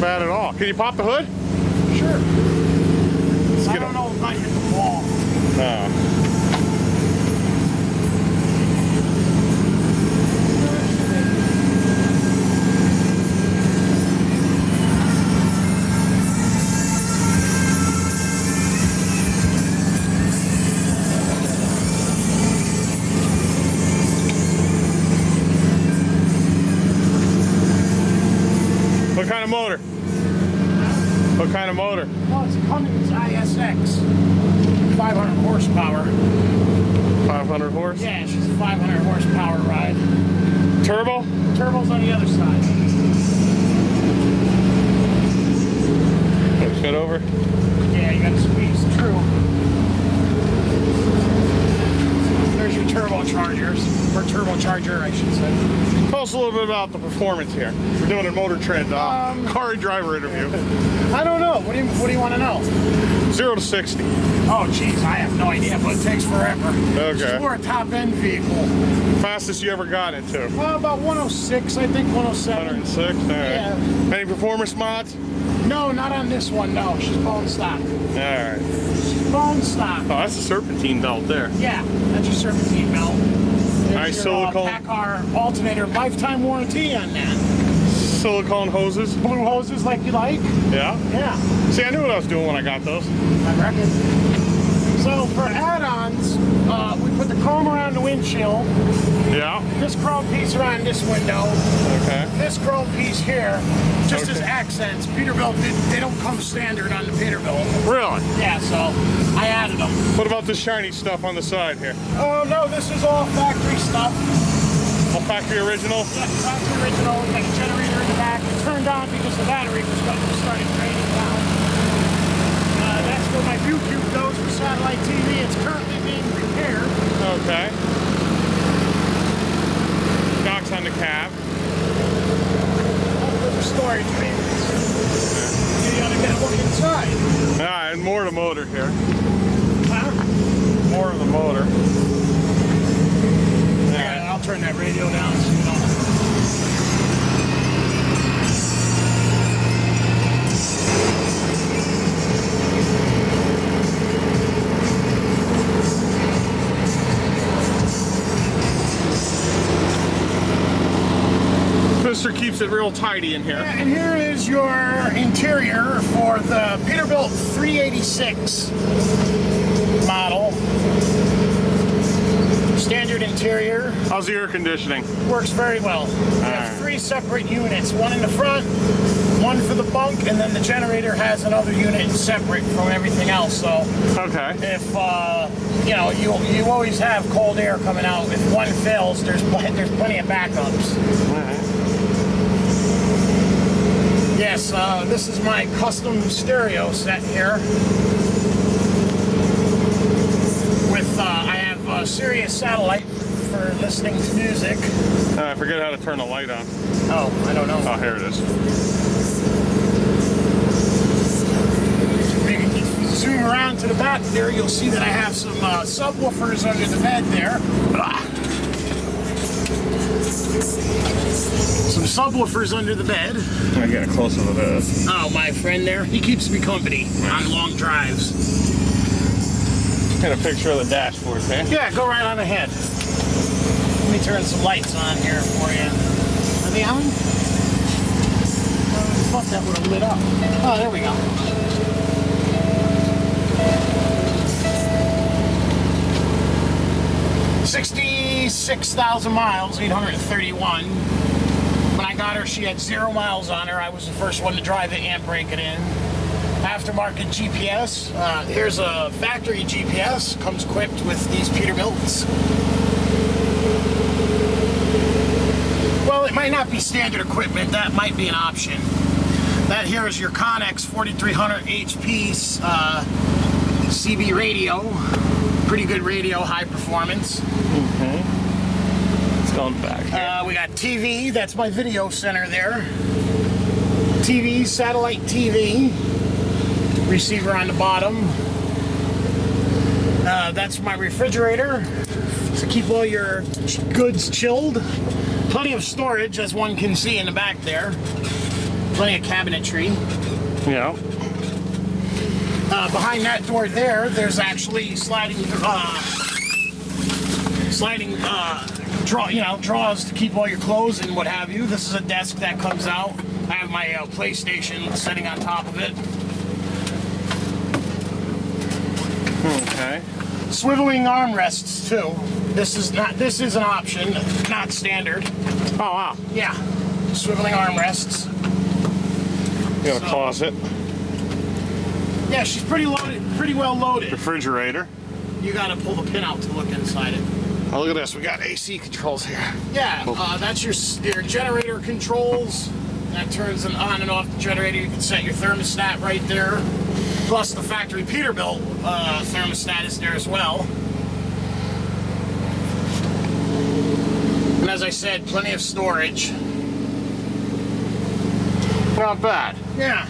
bad at all. Can you pop the hood? Sure. I don't know if I hit the wall. What kind of motor? What kind of motor? Well, it's a Cummins ISX. 500 horsepower. 500 horse? Yeah, it's just a 500 horsepower ride. Turbo? Turbo's on the other side. Can it fit over? Yeah, you gotta squeeze through. There's your turbochargers. Or turbocharger, I should say. Tell us a little bit about the performance here. We're doing a Motor Trend car and driver interview. I don't know. What do you want to know? 0 to 60. Oh, geez, I have no idea, but it takes forever. Okay. We're a top-end vehicle. Fastest you ever got into? Well, about 106, I think, 107. 106? All right. Yeah. Any performance mods? No, not on this one, no. She's bone stock. All right. She's bone stock. Oh, that's a serpentine belt there. Yeah, that's your serpentine belt. Nice silicone. Packard alternator, lifetime warranty on that. Silicone hoses. Blue hoses like you like. Yeah? Yeah. See, I knew what I was doing when I got those. I reckon. So for add-ons, we put the chrome around the windshield. Yeah. This chrome piece around this window. Okay. This chrome piece here, just as accents. Peterbilt, they don't come standard on the Peterbilt. Really? Yeah, so I added them. What about this shiny stuff on the side here? Oh no, this is all factory stuff. All factory original? Yeah, factory original. Like a generator in the back. It turned on because the battery was started draining down. That's where my view cube goes for satellite TV. It's currently being repaired. Okay. Docks on the cab. Those are storage bins. You gotta get a look inside. Ah, and more of the motor here. Huh? More of the motor. Yeah, I'll turn that radio down so you know. Mister keeps it real tidy in here. Yeah, and here is your interior for the Peterbilt 386 model. Standard interior. How's the air conditioning? Works very well. We have 3 separate units. One in the front, one for the bunk, and then the generator has another unit separate from everything else. So Okay. if you know, you always have cold air coming out. If one fails, there's plenty of backups. Yes, this is my custom stereo set here. With I have Sirius satellite for listening to music. I forget how to turn the light on. Oh, I don't know. Oh, here it is. If you zoom around to the back there, you'll see that I have some subwoofers under the bed there. Some subwoofers under the bed. Let me get a close up of this. Oh, my friend there, he keeps me company on long drives. Get a picture of the dashboard, man. Yeah, go right on ahead. Let me turn some lights on here for you. Are they on? I thought that would have lit up. Oh, there we go. $66,000 miles, 831. When I got her, she had 0 miles on her. I was the first one to drive it and break it in. Aftermarket GPS. Here's a factory GPS. Comes equipped with these Peterbilts. Well, it might not be standard equipment. That might be an option. That here is your Connex 4300 HP CB radio. Pretty good radio, high performance. It's going back here. We got TV. That's my video center there. TV, satellite TV. Receiver on the bottom. That's my refrigerator to keep all your goods chilled. Plenty of storage, as one can see in the back there. Plenty of cabinetry. Yeah. Behind that door there's actually sliding drawers to keep all your clothes and what have you. This is a desk that comes out. I have my PlayStation sitting on top of it. Okay. Swiveling armrests too. This is an option, not standard. Oh wow. Yeah. Swiveling armrests. You got a closet. Yeah, she's pretty loaded, pretty well loaded. Refrigerator. You gotta pull the pin out to look inside it. Oh, look at this. We got AC controls here. Yeah, that's your generator controls. That turns on and off the generator. You can set your thermostat right there. Plus the factory Peterbilt thermostat is there as well. And as I said, plenty of storage. Not bad. Yeah.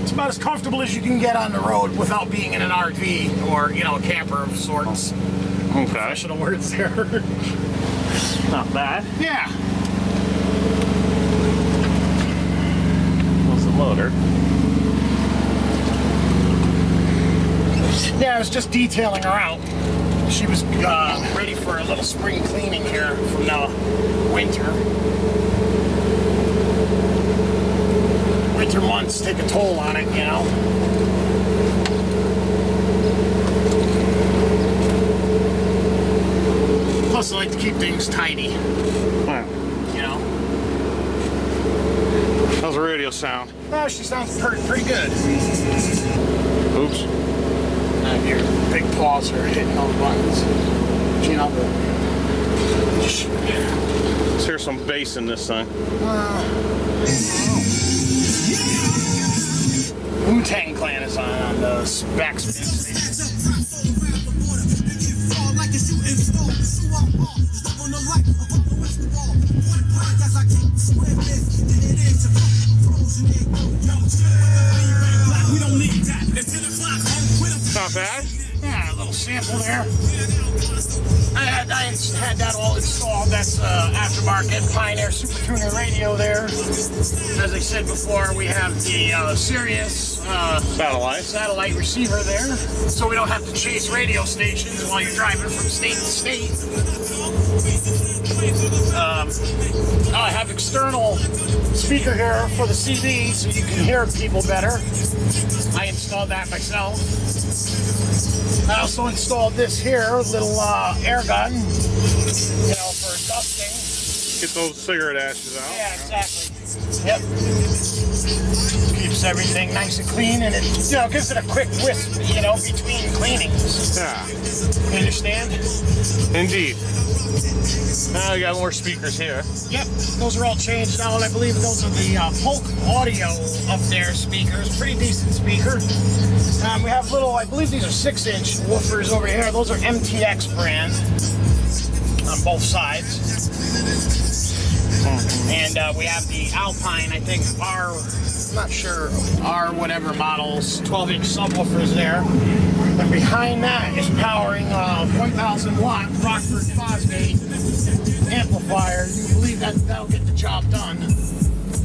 It's about as comfortable as you can get on the road without being in an RV or, a camper of sorts. Okay. Professional words there. Not bad. Yeah. What's the motor? Yeah, I was just detailing her out. She was ready for a little spring cleaning here from the winter. Winter months take a toll on it, Plus, I like to keep things tidy, How's the radio sound? Oh, she sounds pretty good. Oops. Your big paws are hitting all the buttons. Let's hear some bass in this thing. Wu-Tang Clan is on the backspin. Not bad. Yeah, a little sample there. I had that all installed. That's aftermarket Pioneer Super Tuner radio there. As I said before, we have the Sirius satellite receiver there, so we don't have to chase radio stations while you're driving from state to state. I have external speaker here for the CD, so you can hear people better. I installed that myself. I also installed this here, little air gun, for dusting. Get those cigarette ashes out. Yeah, exactly. Yep. Keeps everything nice and clean, and it gives it a quick whisk, between cleanings. Yeah. You understand? Indeed. Now we got more speakers here. Yep, those are all changed now, and I believe those are the Polk Audio up there speakers. Pretty decent speaker. We have I believe these are 6-inch woofers over here. Those are MTX brand on both sides. And we have the Alpine, I think, I'm not sure, R whatever models, 12-inch subwoofers there. And behind that is powering a 1,000 watt Rockford Fosgate amplifier. You believe that'll get the job done.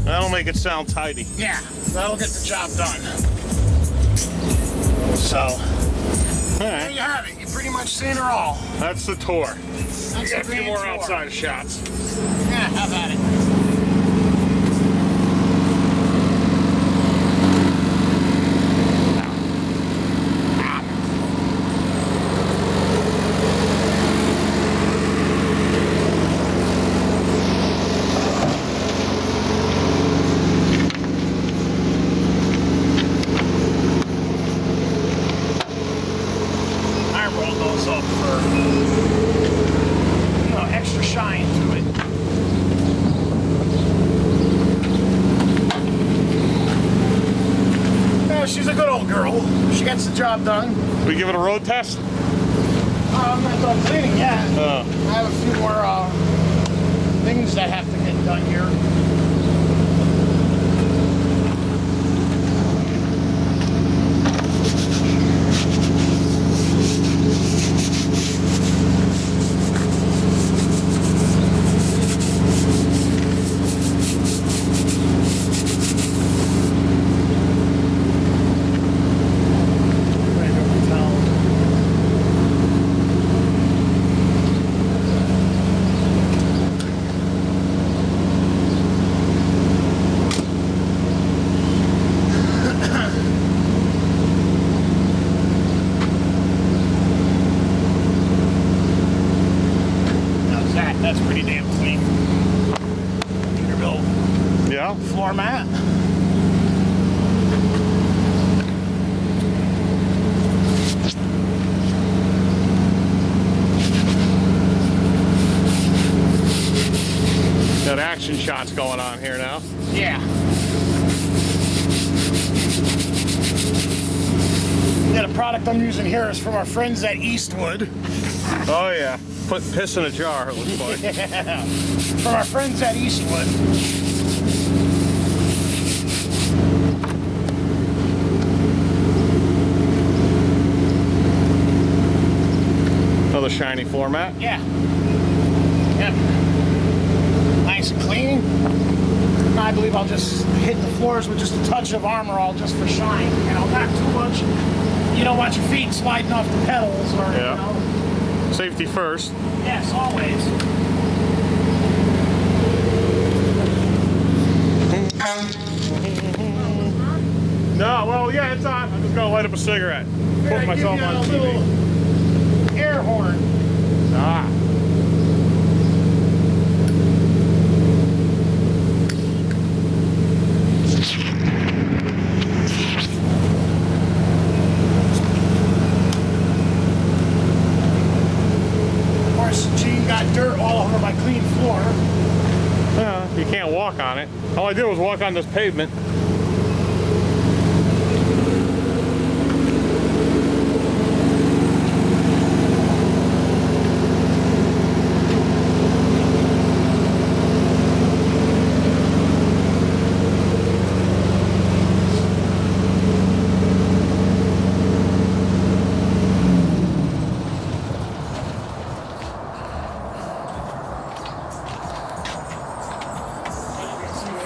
That'll make it sound tidy. Yeah, that'll get the job done. So, there you have it. You pretty much seen her all. That's the tour. That's We got a the few more tour. outside shots. Yeah, have at it. Extra shine to it. Yeah, she's a good old girl. She gets the job done. We give it a road test? I'm not done cleaning yet. Uh. I have a few more things that have to get done here. shots going on here now. Yeah. Yeah, the product I'm using here is from our friends at Eastwood. Oh yeah, put piss in a jar, it looks like. Yeah. From our friends at Eastwood. Another shiny floor mat. Yeah. Yep. Nice and clean. And I believe I'll just hit the floors with just a touch of Armor All just for shine. You know, not too much. You don't want your feet sliding off the pedals or, Yeah. you know. Safety first. Yes, always. No, well, yeah, it's on. I'm just gonna light up a cigarette. Put myself on a TV. little air horn. Ah. Of course, Gene got dirt all over my clean floor. You can't walk on it. All I did was walk on this pavement.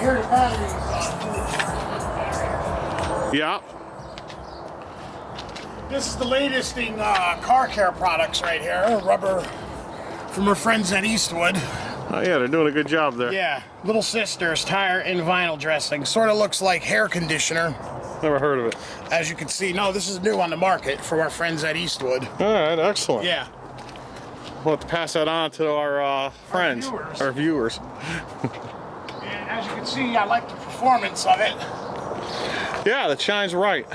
Here the batteries. Yeah. This is the latest in car care products right here. Rubber from our friends at Eastwood. Oh yeah, they're doing a good job there. Yeah, Little Sisters tire and vinyl dressing. Sort of looks like hair conditioner. Never heard of it. As you can see, no, this is new on the market from our friends at Eastwood. All right, excellent. Yeah. We'll have to pass that on to our friends, our viewers. And as you can see, I like the performance of it. Yeah, that shines right.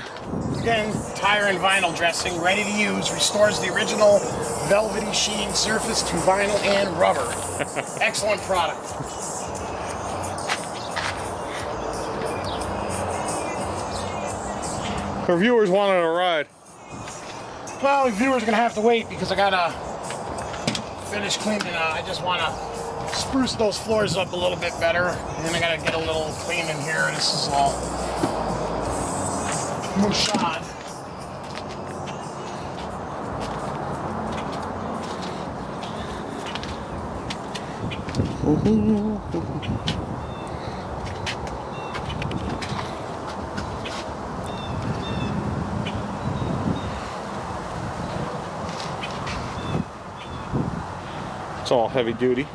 Again, tire and vinyl dressing, ready to use, restores the original velvety sheen surface to vinyl and rubber. Excellent product. Our viewers wanted a ride. Well, the viewers are gonna have to wait because I gotta finish cleaning. I just wanna spruce those floors up a little bit better, and then I gotta get a little clean in here. This is all mouchade. It's all heavy duty.